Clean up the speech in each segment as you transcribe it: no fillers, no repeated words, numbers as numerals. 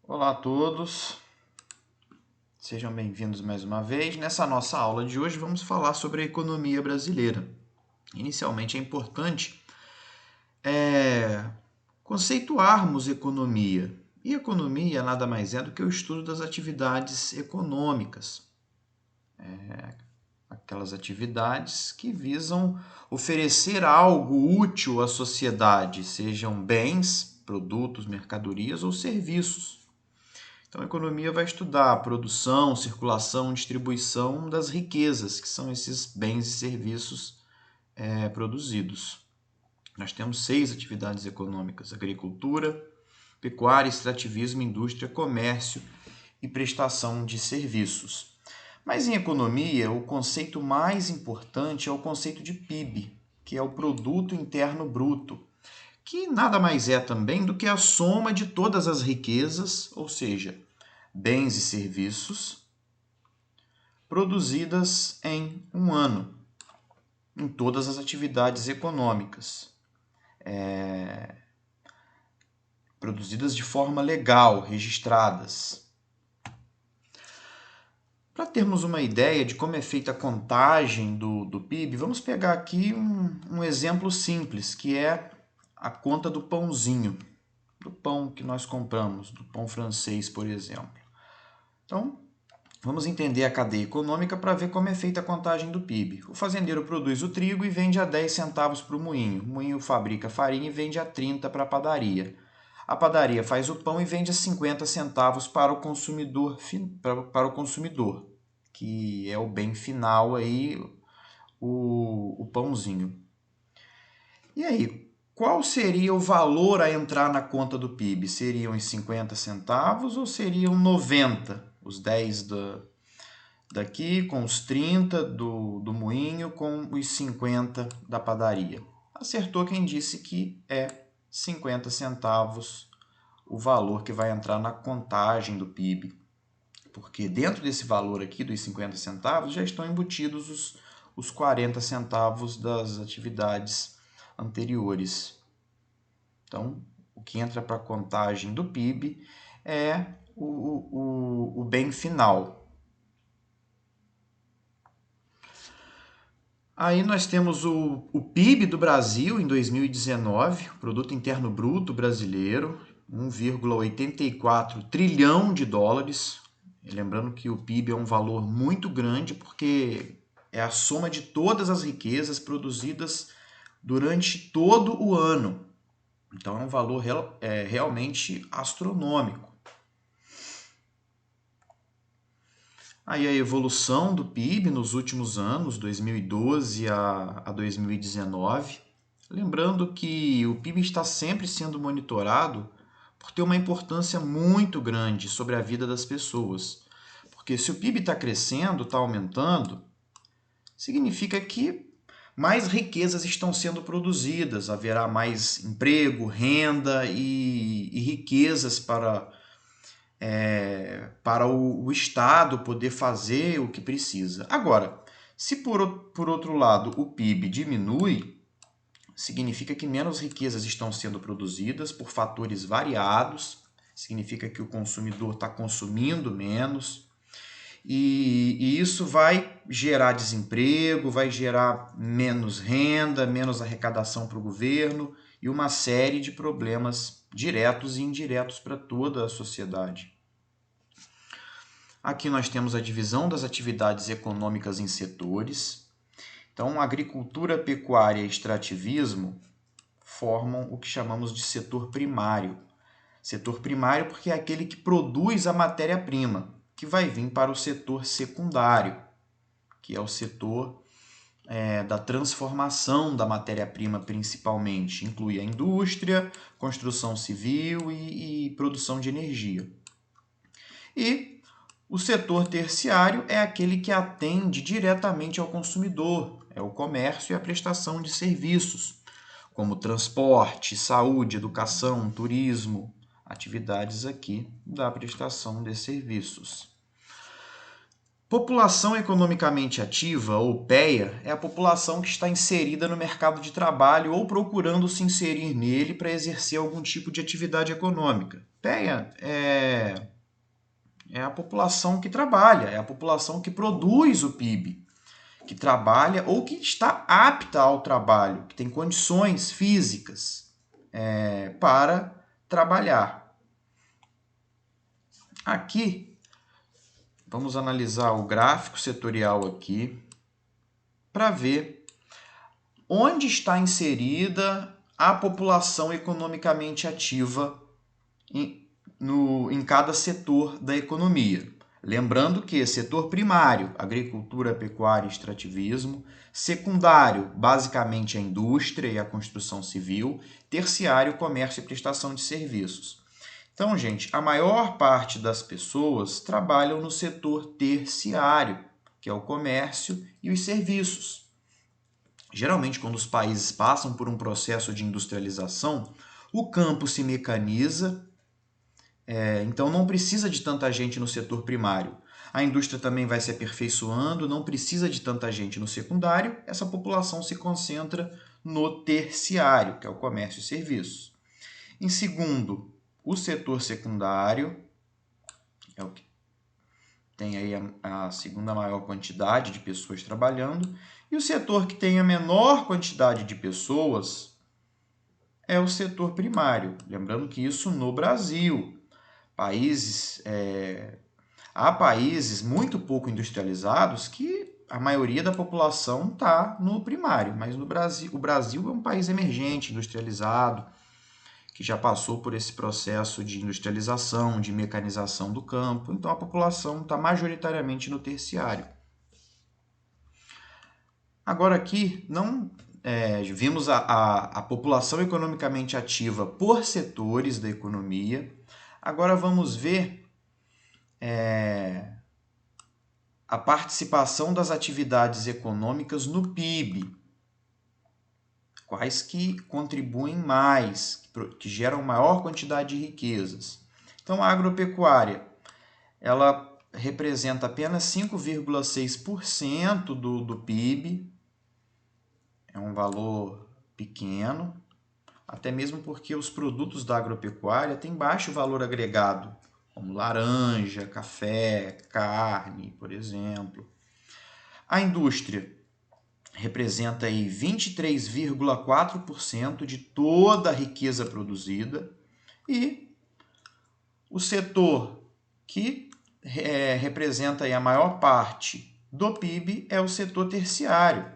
Olá a todos, sejam bem-vindos mais uma vez. Nessa nossa aula de hoje vamos falar sobre a economia brasileira. Inicialmente é importante conceituarmos economia. E economia nada mais é do que o estudo das atividades econômicas. Aquelas atividades que visam oferecer algo útil à sociedade, sejam bens, produtos, mercadorias ou serviços. Então, a economia vai estudar a produção, circulação, distribuição das riquezas, que são esses bens e serviços produzidos. Nós temos 6 atividades econômicas: agricultura, pecuária, extrativismo, indústria, comércio e prestação de serviços. Mas em economia, o conceito mais importante é o conceito de PIB, que é o Produto Interno Bruto, que nada mais é também do que a soma de todas as riquezas, ou seja, bens e serviços, produzidas em um ano, em todas as atividades econômicas, produzidas de forma legal, registradas. Para termos uma ideia de como é feita a contagem do PIB, vamos pegar aqui um exemplo simples, que é a conta do pãozinho, do pão que nós compramos, do pão francês, por exemplo. Então, vamos entender a cadeia econômica para ver como é feita a contagem do PIB. O fazendeiro produz o trigo e vende a 10 centavos para o moinho. O moinho fabrica farinha e vende a 30 para a padaria. A padaria faz o pão e vende a 50 centavos para o consumidor, que é o bem final aí, o pãozinho. E aí, qual seria o valor a entrar na conta do PIB? Seriam os 50 centavos ou seriam 90? Os 10 daqui com os 30 do moinho com os 50 da padaria. Acertou quem disse que é 50 centavos o valor que vai entrar na contagem do PIB. Porque dentro desse valor aqui dos 50 centavos já estão embutidos os 40 centavos das atividades anteriores. Então, o que entra para a contagem do PIB é o bem final. Aí nós temos o PIB do Brasil em 2019, o Produto Interno Bruto brasileiro, 1,84 trilhão de dólares. Lembrando que o PIB é um valor muito grande porque é a soma de todas as riquezas produzidas durante todo o ano. Então é um valor realmente astronômico. Aí a evolução do PIB nos últimos anos, 2012 a 2019. Lembrando que o PIB está sempre sendo monitorado por ter uma importância muito grande sobre a vida das pessoas. Porque se o PIB está crescendo, está aumentando, significa que mais riquezas estão sendo produzidas, haverá mais emprego, renda e riquezas para o Estado poder fazer o que precisa. Agora, se por outro lado o PIB diminui, significa que menos riquezas estão sendo produzidas por fatores variados, significa que o consumidor está consumindo menos, e isso vai gerar desemprego, vai gerar menos renda, menos arrecadação para o governo e uma série de problemas diretos e indiretos para toda a sociedade. Aqui nós temos a divisão das atividades econômicas em setores. Então, agricultura, pecuária e extrativismo formam o que chamamos de setor primário. Setor primário porque é aquele que produz a matéria-prima, que vai vir para o setor secundário, que é o setor da transformação da matéria-prima principalmente. Inclui a indústria, construção civil e produção de energia. E o setor terciário é aquele que atende diretamente ao consumidor, é o comércio e a prestação de serviços, como transporte, saúde, educação, turismo, atividades aqui da prestação de serviços. População economicamente ativa, ou PEA, é a população que está inserida no mercado de trabalho ou procurando se inserir nele para exercer algum tipo de atividade econômica. PEA é a população que trabalha, é a população que produz o PIB, que trabalha ou que está apta ao trabalho, que tem condições físicas para trabalhar. Aqui, vamos analisar o gráfico setorial aqui para ver onde está inserida a população economicamente ativa em cada setor da economia. Lembrando que setor primário, agricultura, pecuária e extrativismo, secundário, basicamente a indústria e a construção civil, terciário, comércio e prestação de serviços. Então, gente, a maior parte das pessoas trabalham no setor terciário, que é o comércio e os serviços. Geralmente, quando os países passam por um processo de industrialização, o campo se mecaniza, então não precisa de tanta gente no setor primário. A indústria também vai se aperfeiçoando, não precisa de tanta gente no secundário, essa população se concentra no terciário, que é o comércio e serviços. Em segundo, o setor secundário, é o que tem aí a segunda maior quantidade de pessoas trabalhando, e o setor que tem a menor quantidade de pessoas é o setor primário. Lembrando que isso no Brasil. Há países muito pouco industrializados que a maioria da população está no primário, mas no Brasil, o Brasil é um país emergente, industrializado, que já passou por esse processo de industrialização, de mecanização do campo, então a população está majoritariamente no terciário. Agora aqui vimos a população economicamente ativa por setores da economia. Agora vamos ver a participação das atividades econômicas no PIB. Quais que contribuem mais, que geram maior quantidade de riquezas. Então, a agropecuária, ela representa apenas 5,6% do PIB, é um valor pequeno, até mesmo porque os produtos da agropecuária têm baixo valor agregado, como laranja, café, carne, por exemplo. A indústria representa aí 23,4% de toda a riqueza produzida e o setor que representa aí a maior parte do PIB é o setor terciário.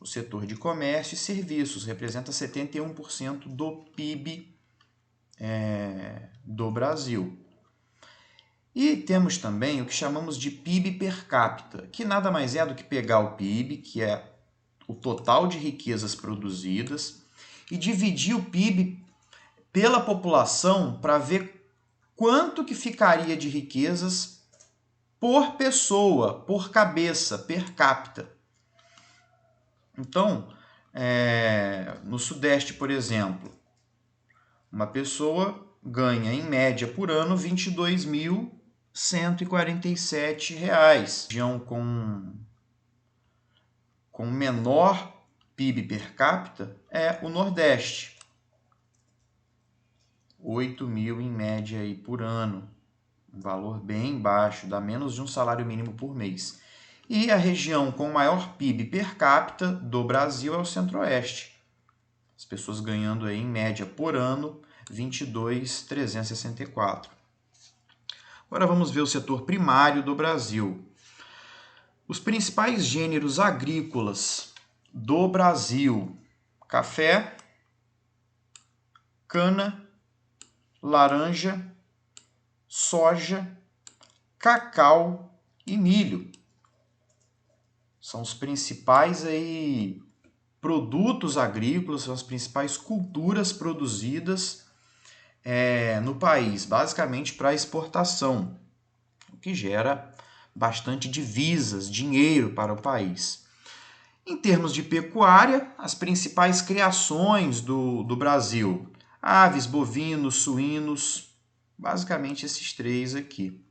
O setor de comércio e serviços representa 71% do PIB do Brasil. E temos também o que chamamos de PIB per capita, que nada mais é do que pegar o PIB, que é o total de riquezas produzidas, e dividir o PIB pela população para ver quanto que ficaria de riquezas por pessoa, por cabeça, per capita. Então, no Sudeste, por exemplo, uma pessoa ganha, em média, por ano, R$ 22.147. Região com menor PIB per capita é o Nordeste. 8 mil em média aí por ano. Um valor bem baixo, dá menos de um salário mínimo por mês. E a região com maior PIB per capita do Brasil é o Centro-Oeste. As pessoas ganhando aí, em média por ano, 22.364. Agora vamos ver o setor primário do Brasil. Os principais gêneros agrícolas do Brasil: café, cana, laranja, soja, cacau e milho. São os principais aí produtos agrícolas, são as principais culturas produzidas no país, basicamente para exportação, o que gera bastante divisas, dinheiro para o país. Em termos de pecuária, as principais criações do Brasil: aves, bovinos, suínos, basicamente esses três aqui.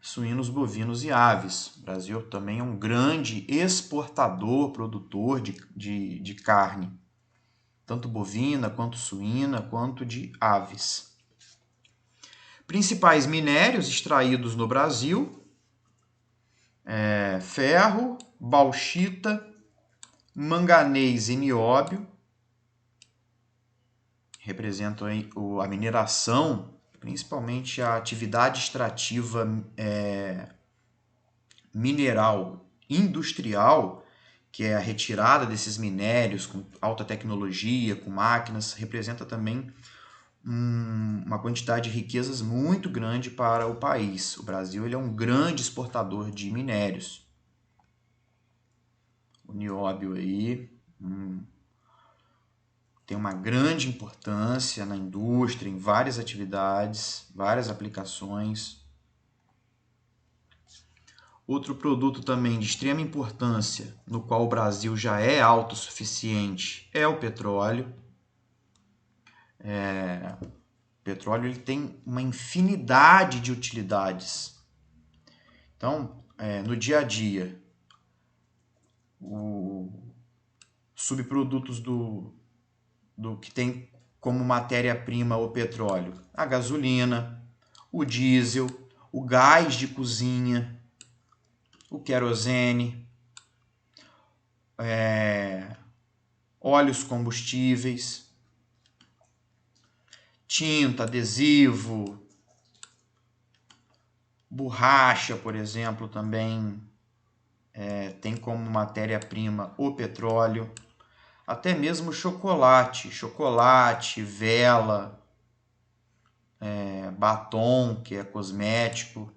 suínos, bovinos e aves. O Brasil também é um grande exportador, produtor de carne, tanto bovina, quanto suína, quanto de aves. Principais minérios extraídos no Brasil: ferro, bauxita, manganês e nióbio. Representam a mineração, principalmente a atividade extrativa mineral industrial, que é a retirada desses minérios com alta tecnologia, com máquinas, representa também uma quantidade de riquezas muito grande para o país. O Brasil ele é um grande exportador de minérios. O nióbio aí tem uma grande importância na indústria, em várias atividades, várias aplicações. Outro produto também de extrema importância, no qual o Brasil já é autossuficiente, é o petróleo. O petróleo ele tem uma infinidade de utilidades. Então, no dia a dia, os subprodutos do que tem como matéria-prima o petróleo: a gasolina, o diesel, o gás de cozinha, o querosene, óleos combustíveis, tinta, adesivo, borracha, por exemplo, também tem como matéria-prima o petróleo. Até mesmo chocolate, vela, batom, que é cosmético,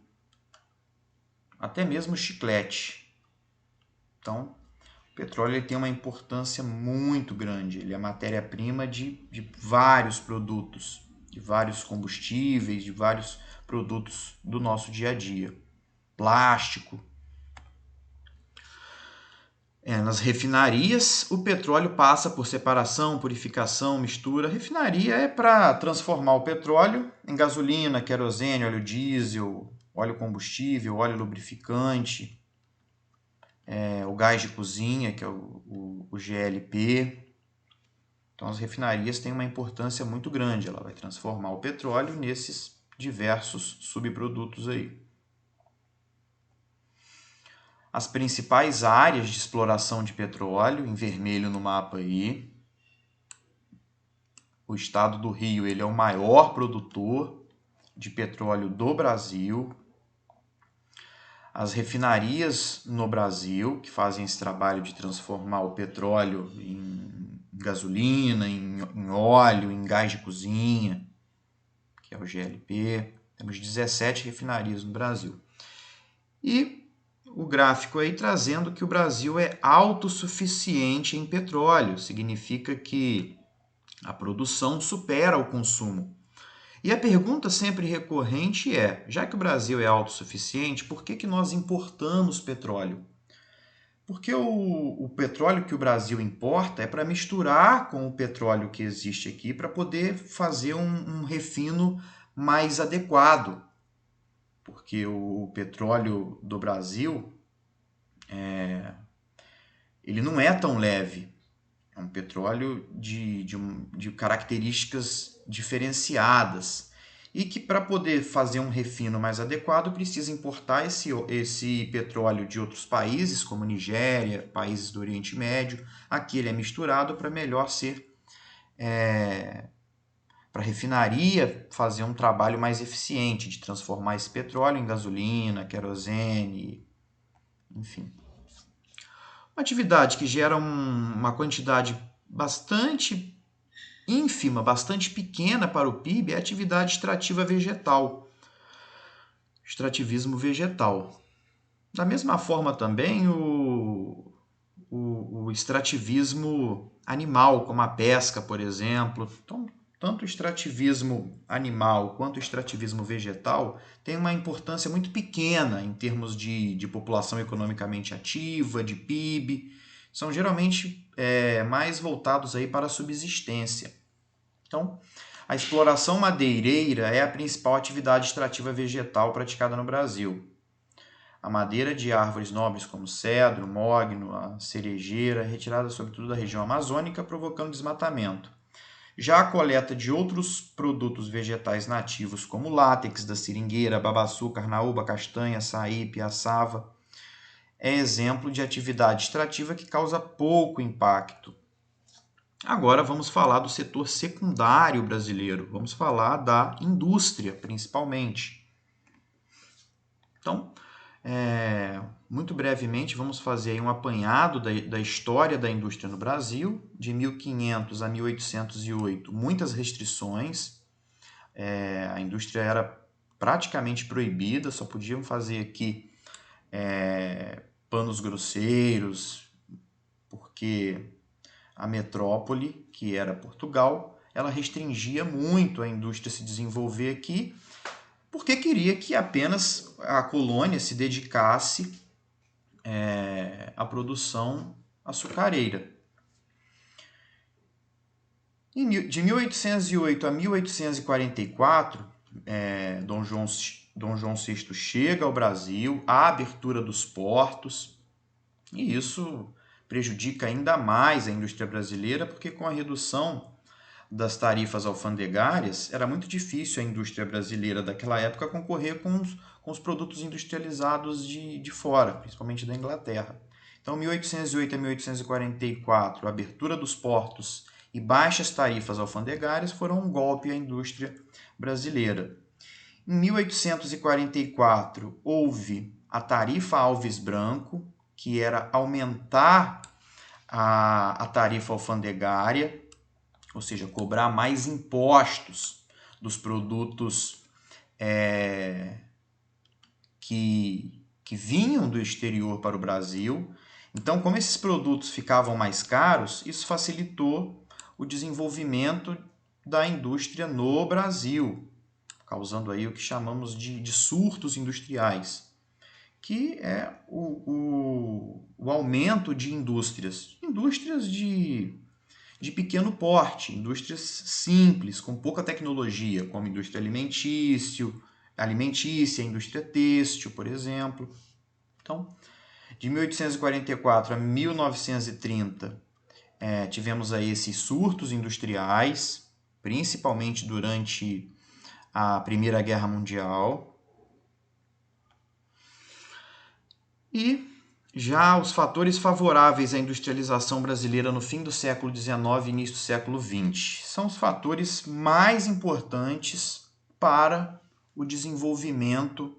até mesmo chiclete. Então, o petróleo ele tem uma importância muito grande. Ele é matéria-prima de vários produtos, de vários combustíveis, de vários produtos do nosso dia a dia. Plástico. Nas refinarias, o petróleo passa por separação, purificação, mistura. Refinaria é para transformar o petróleo em gasolina, querosene, óleo diesel, óleo combustível, óleo lubrificante, o gás de cozinha, que é o GLP. Então, as refinarias têm uma importância muito grande. Ela vai transformar o petróleo nesses diversos subprodutos aí. As principais áreas de exploração de petróleo, em vermelho no mapa aí. O estado do Rio ele é o maior produtor de petróleo do Brasil. As refinarias no Brasil, que fazem esse trabalho de transformar o petróleo em gasolina, em óleo, em gás de cozinha, que é o GLP. Temos 17 refinarias no Brasil. E o gráfico aí trazendo que o Brasil é autossuficiente em petróleo. Significa que a produção supera o consumo. E a pergunta sempre recorrente é: já que o Brasil é autossuficiente, por que nós importamos petróleo? Porque o petróleo que o Brasil importa é para misturar com o petróleo que existe aqui para poder fazer um refino mais adequado. Porque o petróleo do Brasil ele não é tão leve. É um petróleo de características diferenciadas e que para poder fazer um refino mais adequado precisa importar esse petróleo de outros países, como Nigéria, países do Oriente Médio. Aqui ele é misturado para melhor ser para a refinaria fazer um trabalho mais eficiente de transformar esse petróleo em gasolina, querosene, enfim. Uma atividade que gera uma quantidade bastante ínfima, bastante pequena para o PIB é a atividade extrativa vegetal, extrativismo vegetal. Da mesma forma também o extrativismo animal, como a pesca, por exemplo. Então, tanto o extrativismo animal quanto o extrativismo vegetal têm uma importância muito pequena em termos de população economicamente ativa, de PIB. São geralmente mais voltados aí para a subsistência. Então, a exploração madeireira é a principal atividade extrativa vegetal praticada no Brasil. A madeira de árvores nobres como cedro, mogno, a cerejeira é retirada sobretudo da região amazônica, provocando desmatamento. Já a coleta de outros produtos vegetais nativos, como látex da seringueira, babaçu, carnaúba, castanha, açaí, piaçava, é exemplo de atividade extrativa que causa pouco impacto. Agora vamos falar do setor secundário brasileiro, vamos falar da indústria, principalmente. Então, muito brevemente, vamos fazer aí um apanhado da história da indústria no Brasil, de 1500 a 1808, muitas restrições. A indústria era praticamente proibida, só podiam fazer aqui panos grosseiros, porque a metrópole, que era Portugal, ela restringia muito a indústria se desenvolver aqui, porque queria que apenas a colônia se dedicasse à produção açucareira. De 1808 a 1844, Dom João VI chega ao Brasil, a abertura dos portos, e isso prejudica ainda mais a indústria brasileira, porque com a redução das tarifas alfandegárias, era muito difícil a indústria brasileira daquela época concorrer com os produtos industrializados de fora, principalmente da Inglaterra. Então, 1808 a 1844, a abertura dos portos e baixas tarifas alfandegárias foram um golpe à indústria brasileira. Em 1844, houve a tarifa Alves Branco, que era aumentar a tarifa alfandegária, ou seja, cobrar mais impostos dos produtos que vinham do exterior para o Brasil. Então, como esses produtos ficavam mais caros, isso facilitou o desenvolvimento da indústria no Brasil, causando aí o que chamamos de surtos industriais, que é o aumento de indústrias de pequeno porte, indústrias simples, com pouca tecnologia, como indústria alimentícia, indústria têxtil, por exemplo. Então, de 1844 a 1930, tivemos aí esses surtos industriais, principalmente durante a Primeira Guerra Mundial. E já os fatores favoráveis à industrialização brasileira no fim do século XIX e início do século XX são os fatores mais importantes para o desenvolvimento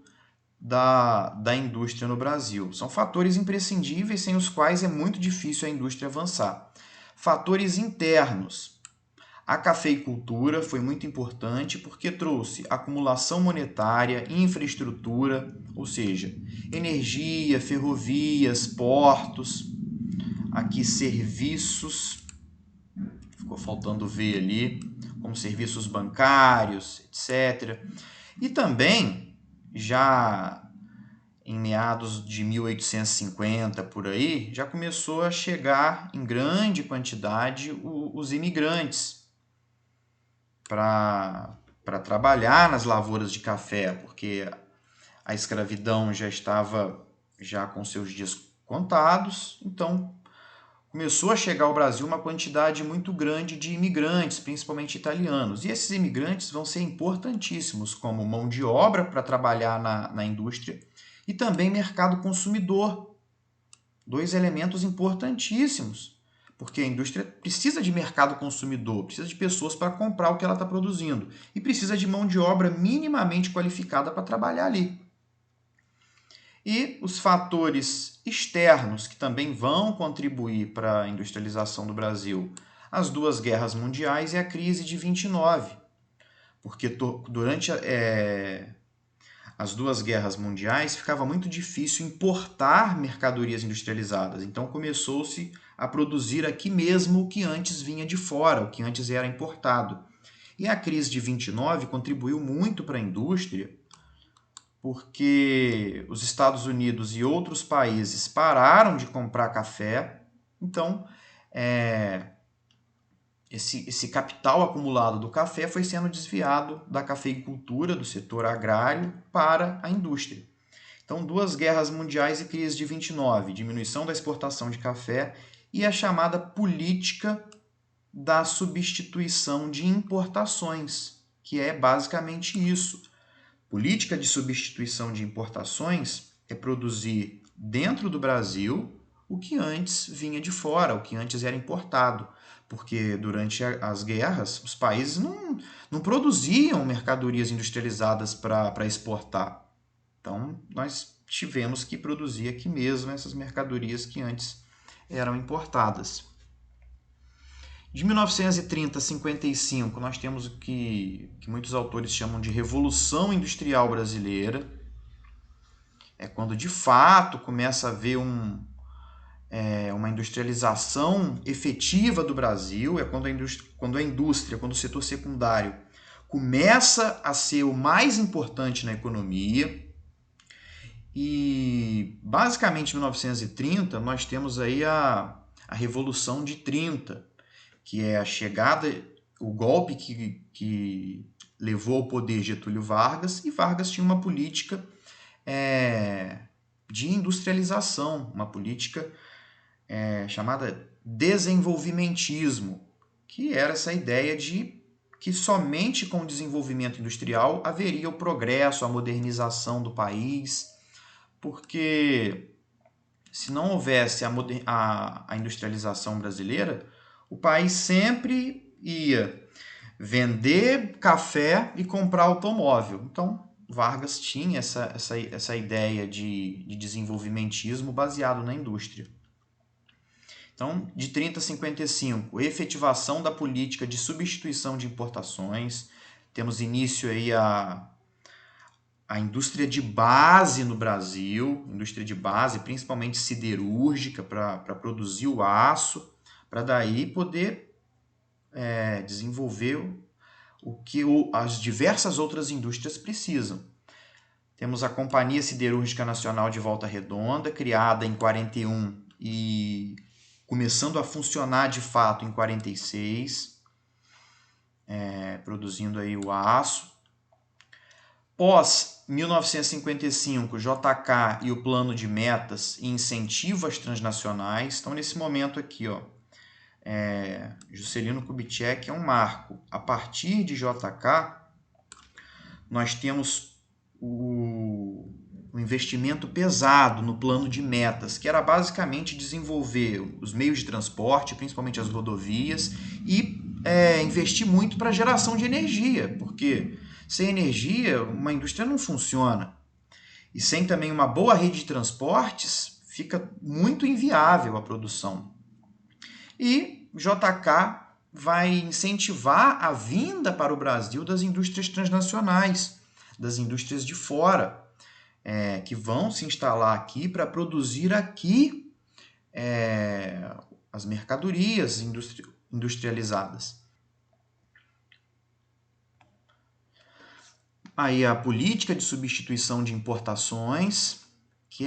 da indústria no Brasil. São fatores imprescindíveis sem os quais é muito difícil a indústria avançar. Fatores internos. A cafeicultura foi muito importante porque trouxe acumulação monetária, infraestrutura, ou seja, energia, ferrovias, portos, aqui serviços, ficou faltando ver ali, como serviços bancários, etc. E também, já em meados de 1850 por aí, já começou a chegar em grande quantidade os imigrantes para trabalhar nas lavouras de café, porque a escravidão já estava com seus dias contados, então começou a chegar ao Brasil uma quantidade muito grande de imigrantes, principalmente italianos. E esses imigrantes vão ser importantíssimos como mão de obra para trabalhar na indústria e também mercado consumidor. Dois elementos importantíssimos, porque a indústria precisa de mercado consumidor, precisa de pessoas para comprar o que ela está produzindo e precisa de mão de obra minimamente qualificada para trabalhar ali. E os fatores externos que também vão contribuir para a industrialização do Brasil, as duas guerras mundiais e a crise de 29, porque durante as duas guerras mundiais ficava muito difícil importar mercadorias industrializadas, então começou-se a produzir aqui mesmo o que antes vinha de fora, o que antes era importado. E a crise de 29 contribuiu muito para a indústria, porque os Estados Unidos e outros países pararam de comprar café, então esse capital acumulado do café foi sendo desviado da cafeicultura, do setor agrário, para a indústria. Então, duas guerras mundiais e crise de 29, diminuição da exportação de café e a chamada política da substituição de importações, que é basicamente isso. Política de substituição de importações é produzir dentro do Brasil o que antes vinha de fora, o que antes era importado. Porque durante as guerras, os países não produziam mercadorias industrializadas para exportar. Então, nós tivemos que produzir aqui mesmo essas mercadorias que antes eram importadas. De 1930 a 55, nós temos o que muitos autores chamam de Revolução Industrial Brasileira. É quando, de fato, começa a haver uma industrialização efetiva do Brasil. É quando a indústria, quando o setor secundário começa a ser o mais importante na economia. E, basicamente, em 1930, nós temos aí a Revolução de 30, que é a chegada, o golpe que levou ao poder Getúlio Vargas, e Vargas tinha uma política de industrialização, uma política chamada desenvolvimentismo, que era essa ideia de que somente com o desenvolvimento industrial haveria o progresso, a modernização do país, porque se não houvesse a industrialização brasileira, o país sempre ia vender café e comprar automóvel. Então, Vargas tinha essa ideia de desenvolvimentismo baseado na indústria. Então, de 30 a 55, efetivação da política de substituição de importações. Temos início aí a indústria de base no Brasil, indústria de base, principalmente siderúrgica, para produzir o aço, para daí poder desenvolver o que as diversas outras indústrias precisam. Temos a Companhia Siderúrgica Nacional de Volta Redonda, criada em 41 e começando a funcionar de fato em 46, produzindo aí o aço. Pós 1955, JK e o plano de metas e incentivo às transnacionais. Então, nesse momento aqui, Juscelino Kubitschek é um marco. A partir de JK, nós temos o investimento pesado no plano de metas, que era basicamente desenvolver os meios de transporte, principalmente as rodovias, e investir muito para a geração de energia, porque sem energia uma indústria não funciona. E sem também uma boa rede de transportes, fica muito inviável a produção. E JK vai incentivar a vinda para o Brasil das indústrias transnacionais, das indústrias de fora, que vão se instalar aqui para produzir aqui as mercadorias industrializadas. Aí a política de substituição de importações, que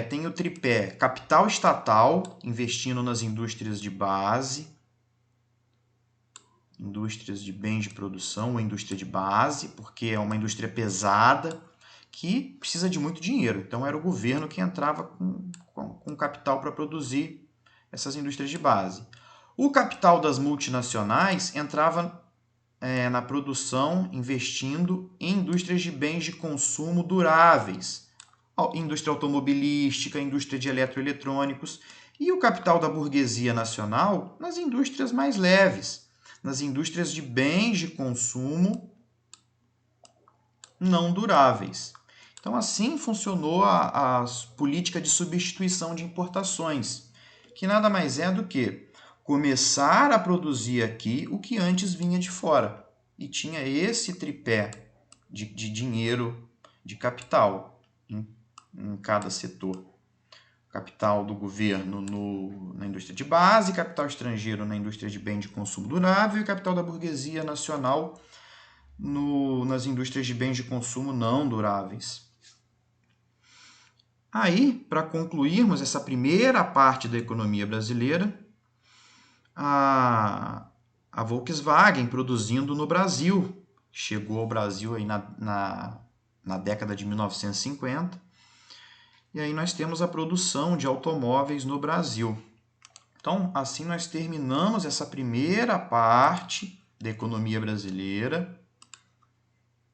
tem o tripé capital estatal, investindo nas indústrias de base, indústrias de bens de produção ou indústria de base, porque é uma indústria pesada que precisa de muito dinheiro. Então era o governo que entrava com capital para produzir essas indústrias de base. O capital das multinacionais entrava na produção, investindo em indústrias de bens de consumo duráveis, indústria automobilística, indústria de eletroeletrônicos, e o capital da burguesia nacional nas indústrias mais leves, nas indústrias de bens de consumo não duráveis. Então, assim funcionou a política de substituição de importações, que nada mais é do que começar a produzir aqui o que antes vinha de fora. E tinha esse tripé de dinheiro, de capital em cada setor. Capital do governo na indústria de base, capital estrangeiro na indústria de bem de consumo durável e capital da burguesia nacional nas indústrias de bens de consumo não duráveis. Aí, para concluirmos essa primeira parte da economia brasileira, a Volkswagen produzindo no Brasil. Chegou ao Brasil aí na década de 1950. E aí nós temos a produção de automóveis no Brasil. Então, assim nós terminamos essa primeira parte da economia brasileira.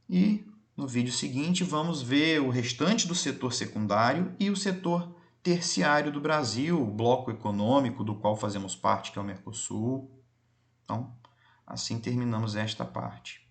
E no vídeo seguinte vamos ver o restante do setor secundário e o setor terciário do Brasil, o bloco econômico do qual fazemos parte, que é o Mercosul. Então, assim terminamos esta parte.